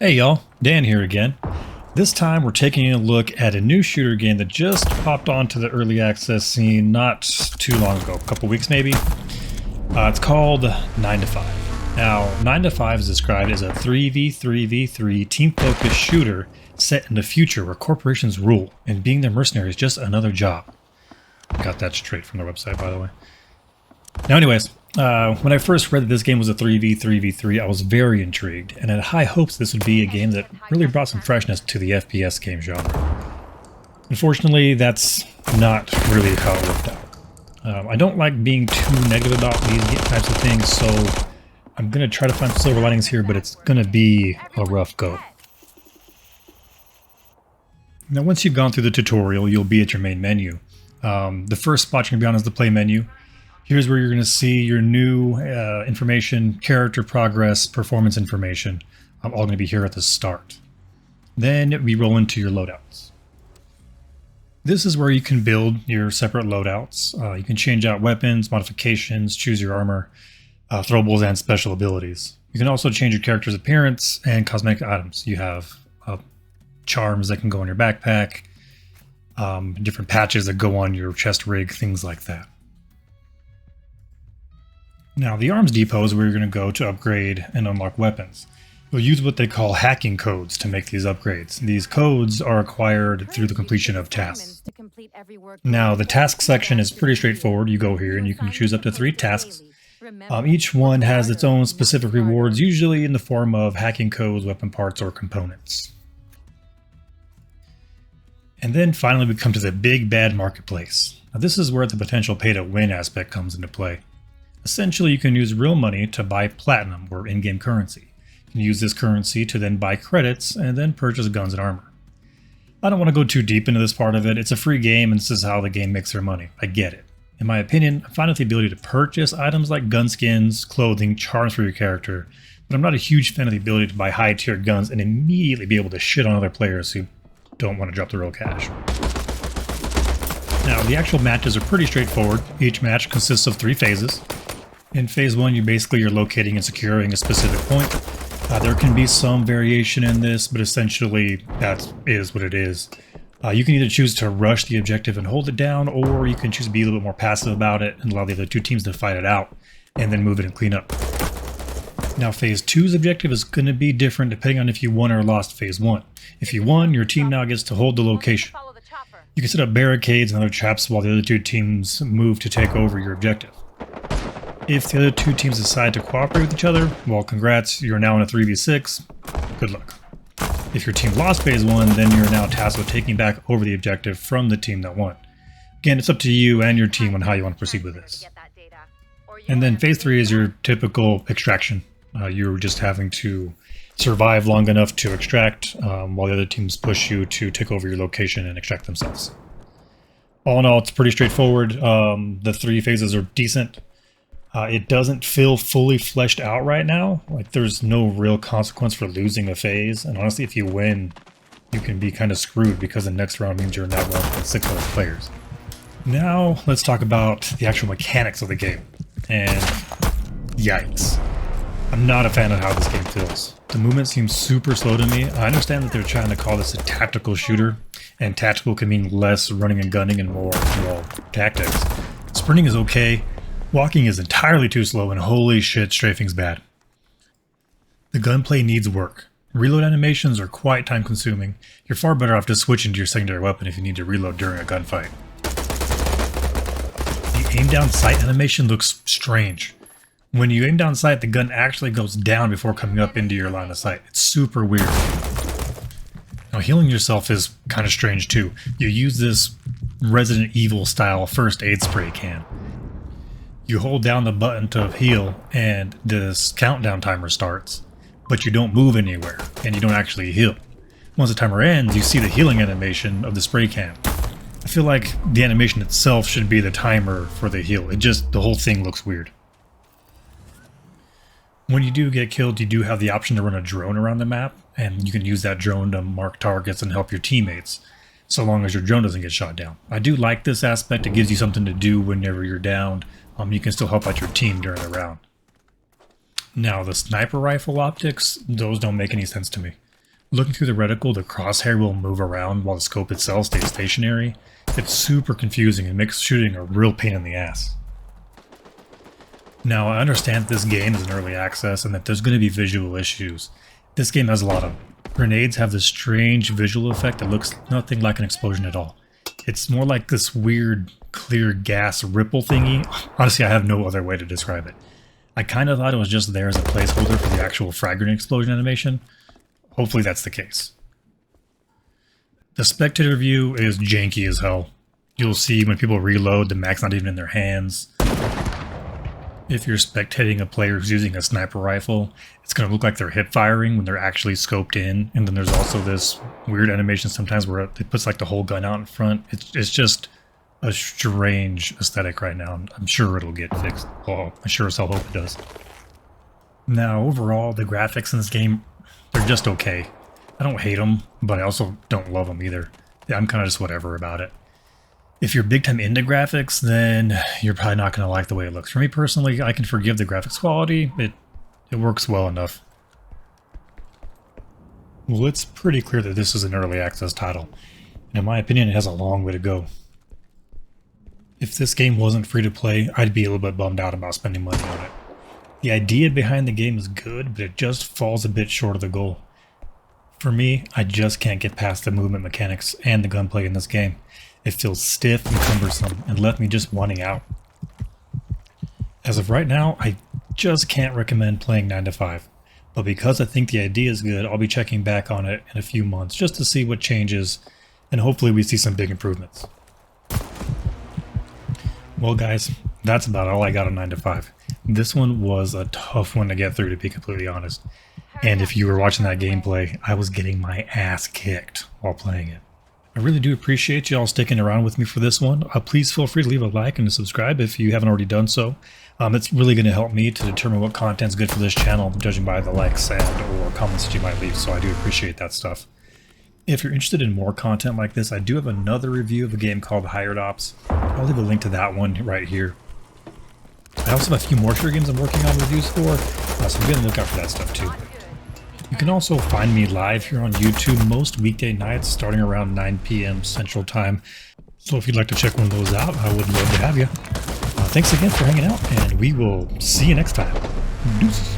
Hey y'all, Dan here again. This time we're taking a look at a new shooter game that just popped onto the early access scene not too long ago, a couple weeks maybe. It's called 9 to 5. Now, 9 to 5 is described as a 3v3v3 team-focused shooter set in the future where corporations rule, and being their mercenary is just another job. Got that straight from their website, by the way. Now anyways, when I first read that this game was a 3v3v3, I was very intrigued, and had high hopes this would be a game that really brought some freshness to the FPS game genre. Unfortunately, that's not really how it worked out. I don't like being too negative about these types of things, so I'm going to try to find some silver linings here, but it's going to be a rough go. Now once you've gone through the tutorial, you'll be at your main menu. The first spot you're going to be on is the play menu. Here's where you're going to see your new information, character progress, performance information. I'm all going to be here at the start. Then we roll into your loadouts. This is where you can build your separate loadouts. You can change out weapons, modifications, choose your armor, throwables, and special abilities. You can also change your character's appearance and cosmetic items. You have charms that can go on your backpack, different patches that go on your chest rig, things like that. Now, the arms depot is where you're going to go to upgrade and unlock weapons. You'll use what they call hacking codes to make these upgrades. These codes are acquired through the completion of tasks. Now, the task section is pretty straightforward. You go here and you can choose up to 3 tasks. Each one has its own specific rewards, usually in the form of hacking codes, weapon parts, or components. And then finally we come to the big bad marketplace. Now, this is where the potential pay-to-win aspect comes into play. Essentially, you can use real money to buy platinum, or in-game currency. You can use this currency to then buy credits and then purchase guns and armor. I don't want to go too deep into this part of it. It's a free game and this is how the game makes their money. I get it. In my opinion, I'm fine with the ability to purchase items like gun skins, clothing, charms for your character, but I'm not a huge fan of the ability to buy high-tier guns and immediately be able to shit on other players who don't want to drop the real cash. Now, the actual matches are pretty straightforward. Each match consists of 3 phases. In phase 1, you basically are locating and securing a specific point. There can be some variation in this, but essentially that is what it is. You can either choose to rush the objective and hold it down, or you can choose to be a little bit more passive about it and allow the other 2 teams to fight it out and then move it and clean up. Now, phase 2's objective is going to be different depending on if you won or lost phase 1. If you won, your team now gets to hold the location. You can set up barricades and other traps while the other 2 teams move to take over your objective. If the other 2 teams decide to cooperate with each other, well, congrats, you're now in a 3v6. Good luck. If your team lost phase 1, then you're now tasked with taking back over the objective from the team that won. Again, it's up to you and your team on how you want to proceed with this. And then phase 3 is your typical extraction. You're just having to survive long enough to extract while the other teams push you to take over your location and extract themselves. All in all, it's pretty straightforward. The 3 phases are decent. It doesn't feel fully fleshed out right now. Like, there's no real consequence for losing a phase, and honestly, if you win, you can be kind of screwed because the next round means you're now going against 6 other players. Now, let's talk about the actual mechanics of the game. And yikes. I'm not a fan of how this game feels. The movement seems super slow to me. I understand that they're trying to call this a tactical shooter, and tactical can mean less running and gunning and more, well, tactics. Sprinting is okay. Walking is entirely too slow, and holy shit, strafing's bad. The gunplay needs work. Reload animations are quite time consuming. You're far better off just switching to your secondary weapon if you need to reload during a gunfight. The aim down sight animation looks strange. When you aim down sight, the gun actually goes down before coming up into your line of sight. It's super weird. Now, healing yourself is kind of strange too. You use this Resident Evil style first aid spray can. You hold down the button to heal and this countdown timer starts, but you don't move anywhere and you don't actually heal. Once the timer ends, you see the healing animation of the spray can. I feel like the animation itself should be the timer for the heal. The whole thing looks weird. When you do get killed, you do have the option to run a drone around the map, and you can use that drone to mark targets and help your teammates, so long as your drone doesn't get shot down. I do like this aspect. It gives you something to do whenever you're downed. You can still help out your team during the round. Now, the sniper rifle optics, those don't make any sense to me. Looking through the reticle, the crosshair will move around while the scope itself stays stationary. It's super confusing and makes shooting a real pain in the ass. Now, I understand that this game is in early access and that there's going to be visual issues. This game has a lot of grenades have this strange visual effect that looks nothing like an explosion at all. It's more like this weird clear gas ripple thingy. Honestly, I have no other way to describe it. I kind of thought it was just there as a placeholder for the actual frag grenade explosion animation. Hopefully that's the case. The spectator view is janky as hell. You'll see when people reload, the mag's not even in their hands. If you're spectating a player who's using a sniper rifle, it's going to look like they're hip firing when they're actually scoped in. And then there's also this weird animation sometimes where it puts like the whole gun out in front. It's just a strange aesthetic right now. I'm sure it'll get fixed. Oh, I sure as hell hope it does. Now, overall, the graphics in this game, they're just okay. I don't hate them, but I also don't love them either. Yeah, I'm kind of just whatever about it. If you're big time into graphics, then you're probably not going to like the way it looks. For me personally, I can forgive the graphics quality. It works well enough. Well, it's pretty clear that this is an early access title. And in my opinion, it has a long way to go. If this game wasn't free to play, I'd be a little bit bummed out about spending money on it. The idea behind the game is good, but it just falls a bit short of the goal. For me, I just can't get past the movement mechanics and the gunplay in this game. It feels stiff and cumbersome and left me just wanting out. As of right now, I just can't recommend playing 9 to 5. But because I think the idea is good, I'll be checking back on it in a few months just to see what changes, and hopefully we see some big improvements. Well guys, that's about all I got on 9 to 5. This one was a tough one to get through, to be completely honest. And if you were watching that gameplay, I was getting my ass kicked while playing it. I really do appreciate you all sticking around with me for this one. Please feel free to leave a like and to subscribe if you haven't already done so. It's really going to help me to determine what content's good for this channel, judging by the likes and or comments that you might leave, so I do appreciate that stuff. If you're interested in more content like this, I do have another review of a game called Hired Ops. I'll leave a link to that one right here. I also have a few more shooter games I'm working on reviews for, so be on the lookout for that stuff too. You can also find me live here on YouTube most weekday nights starting around 9 p.m. Central Time. So if you'd like to check one of those out, I would love to have you. Thanks again for hanging out, and we will see you next time. Deuces.